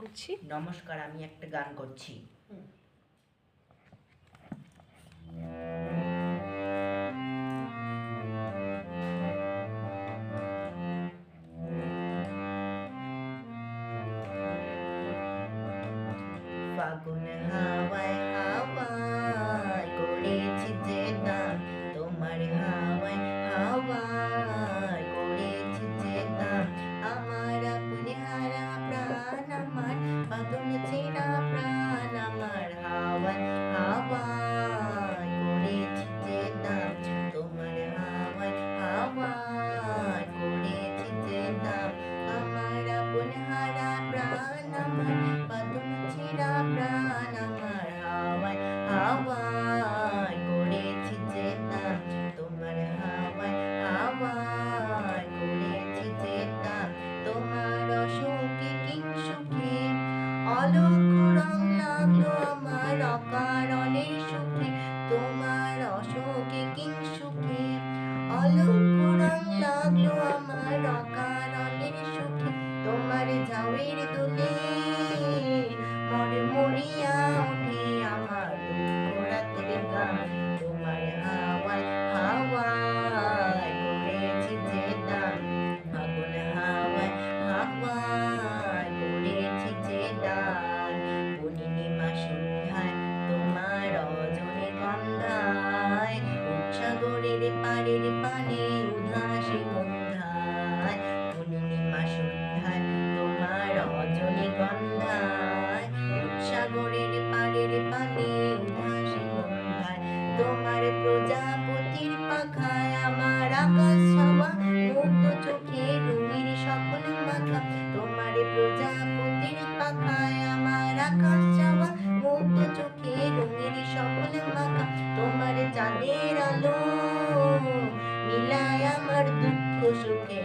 করছি। নমস্কার, আমি একটা গান করছি। ফাগুন হাওয়ায় হাওয়ায় করেছি যে দাম, তোমার হাওয়ায় হাওয়ায় করেছি যে দাম। আমার আপনি হারা প্রাণ, আমার বাদন ছেঁড়া প্রাণ, আমার হাওয়ায় হাওয়ায় করেছি যে দাম, তোমার হাওয়ায় হাওয়ায় করেছি যে দাম। আমার আপনি হারা প্রাণ, আমার বাদন ছেঁড়া প্রাণ, আমার হাওয়ায় হাওয়ায় করেছি যে দাম, তোমার হাওয়ায় হাওয়ায় করেছি যে দাম। তোমার অসুখে কিংসুখে অলক্ষ রং লাগলো আমার অকারণে সুখে, তোমার অসুখে কিংসুখে অলক্ষ রং লাগলো আমার অকারণে সুখে। তোমার ঝাউয়ের দোলে মরে মরিয়া ওঠে আমার দুঃখ রাতের গান, তোমার হাওয়ায় হাওয়ায় করেছি যে দাম, ফাগুন হাওয়ায় হাওয়ায় করেছি যে দান। পূর্ণিমা সন্ধ্যায় তোমার রজনী গন্ধায়, উৎসাগরের পাড়ের পানে উদাসী গন্ধায়। পূর্ণিমা সন্ধ্যায় তোমার রজনী গন্ধায়, উৎসাগরের পাড়ের পানে উদাসী গন্ধায়। তোমার প্রজাপতির পাখায় আমার আকাশ ছাওয়া মুগ্ধ চোখে রঙের সকল মাখা, তোমার প্রজাপতির পাখায় আমার আকাশ ছাওয়া মুগ্ধ চোখে রঙের সকল মাখা। তোমার চাঁদের আলো মিলায় আমার দুঃখ সুখে